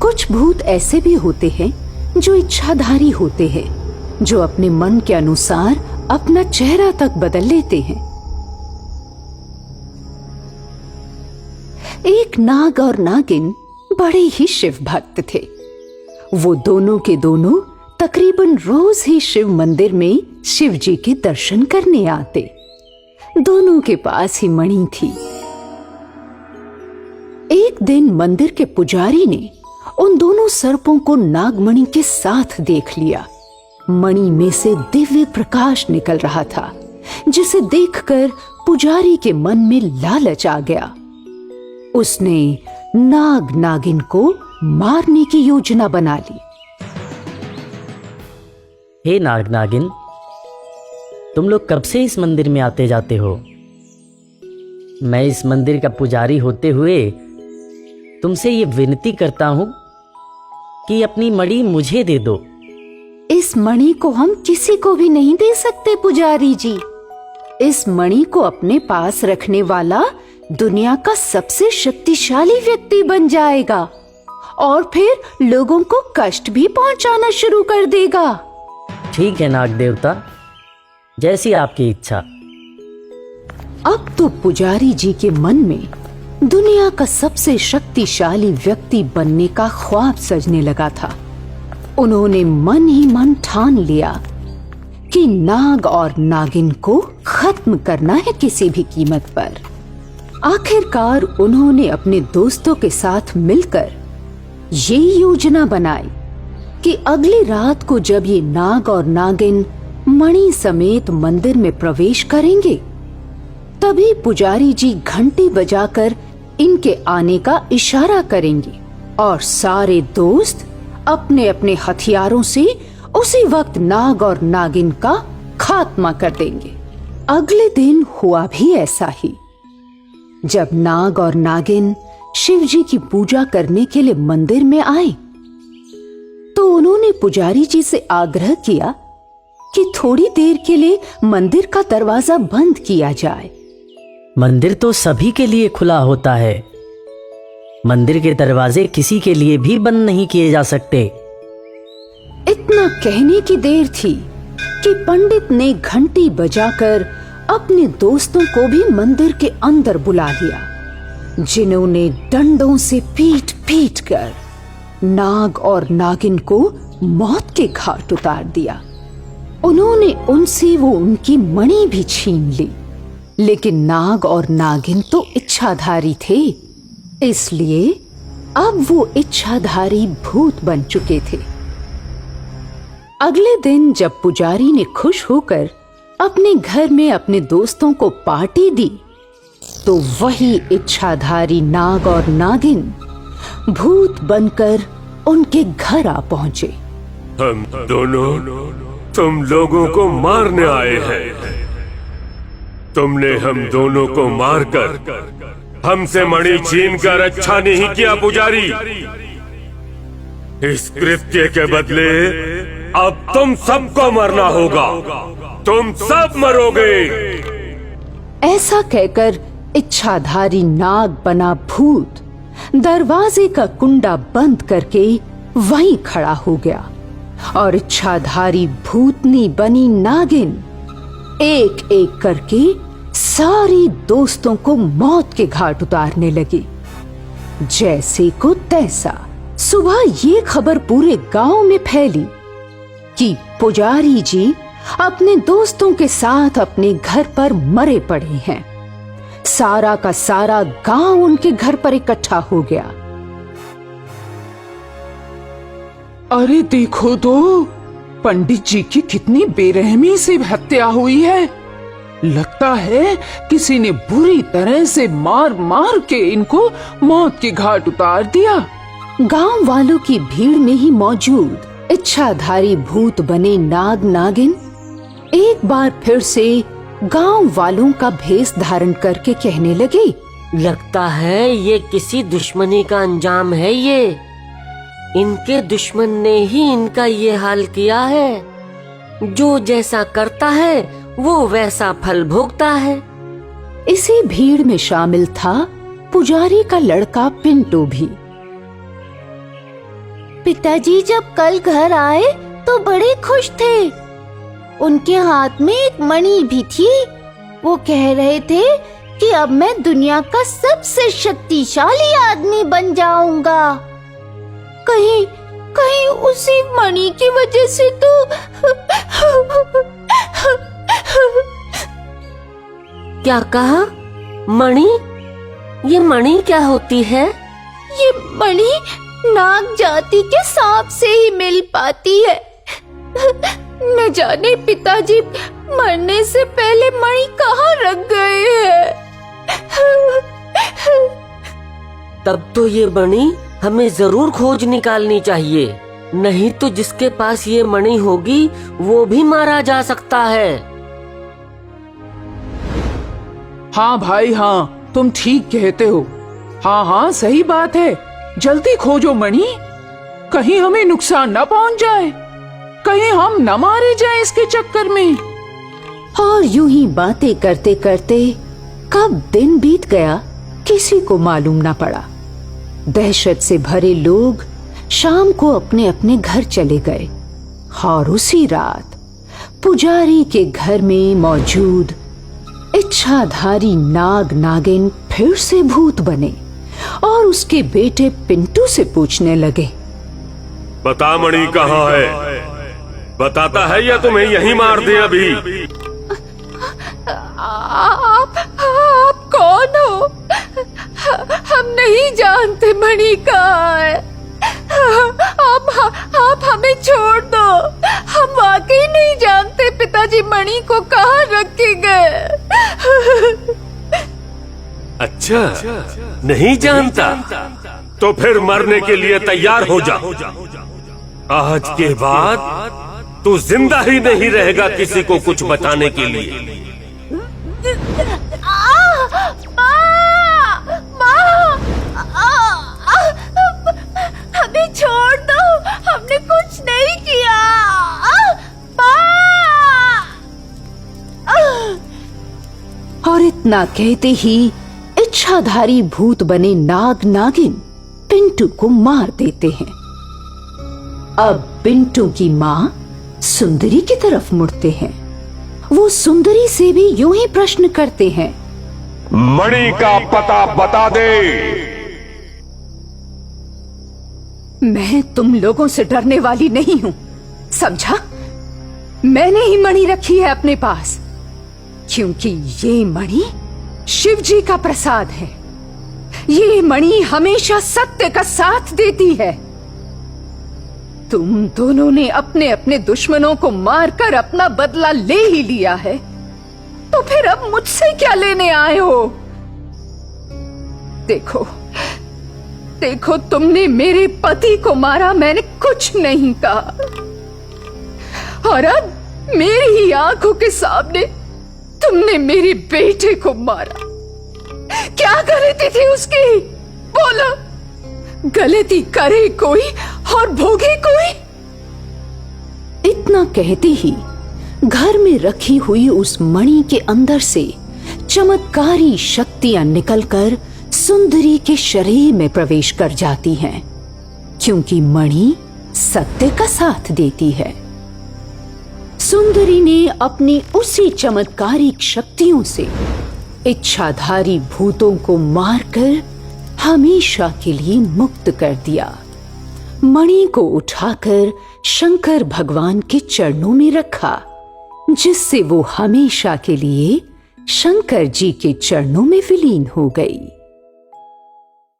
कुछ भूत ऐसे भी होते हैं जो इच्छाधारी होते हैं, जो अपने मन के अनुसार अपना चेहरा तक बदल लेते हैं। एक नाग और नागिन बड़े ही शिव भक्त थे। वो दोनों के दोनों तकरीबन रोज ही शिव मंदिर में शिव जी के दर्शन करने आते। दोनों के पास ही मणि थी। एक दिन मंदिर के पुजारी ने उन दोनों सर्पों को नागमणि के साथ देख लिया। मणि में से दिव्य प्रकाश निकल रहा था, जिसे देखकर पुजारी के मन में लालच आ गया। उसने नाग नागिन को मारने की योजना बना ली। हे नाग नागिन, तुम लोग कब से इस मंदिर में आते जाते हो? मैं इस मंदिर का पुजारी होते हुए तुमसे ये विनती करता हूं कि अपनी मणि मुझे दे दो। इस मणि को हम किसी को भी नहीं दे सकते पुजारी जी। इस मणि को अपने पास रखने वाला दुनिया का सबसे शक्तिशाली व्यक्ति बन जाएगा और फिर लोगों को कष्ट भी पहुंचाना शुरू कर देगा। ठीक है नाग देवता, जैसी आपकी इच्छा। अब तो पुजारी जी के मन में दुनिया का सबसे शक्तिशाली व्यक्ति बनने का ख्वाब सजने लगा था। उन्होंने मन ही मन ठान लिया कि नाग और नागिन को खत्म करना है किसी भी कीमत पर। आखिरकार उन्होंने अपने दोस्तों के साथ मिलकर ये योजना बनाई कि अगली रात को जब ये नाग और नागिन मणि समेत मंदिर में प्रवेश करेंगे, तभी पुजारी जी घंटी बजाकर इनके आने का इशारा करेंगे और सारे दोस्त अपने अपने हथियारों से उसी वक्त नाग और नागिन का खात्मा कर देंगे। अगले दिन हुआ भी ऐसा ही। जब नाग और नागिन शिव जी की पूजा करने के लिए मंदिर में आए, तो उन्होंने पुजारी जी से आग्रह किया कि थोड़ी देर के लिए मंदिर का दरवाजा बंद किया जाए। मंदिर तो सभी के लिए खुला होता है। मंदिर के दरवाजे किसी के लिए भी बंद नहीं किए जा सकते। इतना कहने की देर थी कि पंडित ने घंटी बजाकर अपने दोस्तों को भी मंदिर के अंदर बुला लिया, जिन्होंने डंडों से पीट पीट कर नाग और नागिन को मौत के घाट उतार दिया। उन्होंने उनसे वो उनकी मणि भी छीन ली, लेकिन नाग और नागिन तो इच्छाधारी थे, इसलिए अब वो इच्छाधारी भूत बन चुके थे। अगले दिन जब पुजारी ने खुश होकर अपने घर में अपने दोस्तों को पार्टी दी, तो वही इच्छाधारी नाग और नागिन भूत बनकर उनके घर आ पहुंचे। हम दोनों तुम लोगों को मारने आए हैं। तुमने हम दोनों को मारकर हमसे मणि छीन कर अच्छा नहीं किया पुजारी। इस कृत्य के बदले अब तुम सबको मरना होगा। तुम सब मरोगे। ऐसा कहकर इच्छाधारी नाग बना भूत दरवाजे का कुंडा बंद करके वहीं खड़ा हो गया और इच्छाधारी भूतनी बनी नागिन एक एक करके सारी दोस्तों को मौत के घाट उतारने लगी। जैसे को तैसा सुबह ये खबर पूरे गांव में फैली कि पुजारी जी अपने दोस्तों के साथ अपने घर पर मरे पड़े हैं। सारा का सारा गांव उनके घर पर इकट्ठा हो गया। अरे देखो तो, पंडित जी की कितनी बेरहमी से हत्या हुई है। लगता है किसी ने बुरी तरह से मार मार के इनको मौत के घाट उतार दिया। गांव वालों की भीड़ में ही मौजूद इच्छाधारी भूत बने नाग नागिन एक बार फिर से गांव वालों का भेष धारण करके कहने लगे, लगता है ये किसी दुश्मनी का अंजाम है। ये इनके दुश्मन ने ही इनका ये हाल किया है। जो जैसा करता है वो वैसा फल भोगता है। इसी भीड़ में शामिल था पुजारी का लड़का पिंटू भी। पिताजी जब कल घर आए तो बड़े खुश थे। उनके हाथ में एक मणि भी थी। वो कह रहे थे कि अब मैं दुनिया का सबसे शक्तिशाली आदमी बन जाऊंगा। कहीं कहीं उसी मणि की वजह से तो क्या कहा? मणि? ये मणि क्या होती है? ये मणि नाग जाति के सांप से ही मिल पाती है। न जाने पिताजी मरने से पहले मणि कहाँ रख गए हैं। तब तो ये मणि हमें जरूर खोज निकालनी चाहिए, नहीं तो जिसके पास ये मणि होगी वो भी मारा जा सकता है। हाँ भाई हाँ, तुम ठीक कहते हो। हाँ हाँ सही बात है, जल्दी खोजो मणि, कहीं हमें नुकसान न पहुंच जाए, कहीं हम न मारे जाए इसके चक्कर में। और यूं ही बातें करते करते कब दिन बीत गया किसी को मालूम न पड़ा। दहशत से भरे लोग शाम को अपने अपने घर चले गए और उसी रात पुजारी के घर में मौजूद इच्छाधारी नाग नागिन फिर से भूत बने और उसके बेटे पिंटू से पूछने लगे, बता मणि कहाँ है? बताता है या तुम्हें यहीं मार दे अभी? आप कौन हो? हम नहीं जानते मणि कहाँ है। आप हमें छोड़ दो। हम वाकई नहीं जानते पिताजी मणि को कहाँ रख के गए। अच्छा, नहीं जानता? तो फिर मरने के लिए तैयार हो जा। आज के बाद तू जिंदा ही नहीं रहेगा किसी को कुछ बताने के लिए। हमें छोड़ दो, हमने कुछ नहीं किया। और इतना कहते ही इच्छाधारी भूत बने नाग नागिन पिंटू को मार देते हैं। अब पिंटू की माँ सुंदरी की तरफ मुड़ते हैं। वो सुंदरी से भी यूं ही प्रश्न करते हैं, मणि का पता बता दे। मैं तुम लोगों से डरने वाली नहीं हूं, समझा? मैंने ही मणि रखी है अपने पास, क्योंकि ये मणि शिव जी का प्रसाद है। ये मणि हमेशा सत्य का साथ देती है। तुम दोनों ने अपने अपने दुश्मनों को मारकर अपना बदला ले ही लिया है, तो फिर अब मुझसे क्या लेने आए हो? देखो देखो, तुमने मेरे पति को मारा, मैंने कुछ नहीं कहा, और अब मेरी ही आंखों के सामने तुमने मेरे बेटे को मारा। क्या गलती थी उसकी? बोलो, गलती करे कोई और भोगे कोई? इतना कहते ही घर में रखी हुई उस मणि के अंदर से चमत्कारी शक्तियां निकलकर सुंदरी के शरीर में प्रवेश कर जाती हैं, क्योंकि मणि सत्य का साथ देती है। सुंदरी ने अपनी उसी चमत्कारी शक्तियों से इच्छाधारी भूतों को मारकर हमेशा के लिए मुक्त कर दिया। मणि को उठाकर शंकर भगवान के चरणों में रखा, जिससे वो हमेशा के लिए शंकर जी के चरणों में विलीन हो गई।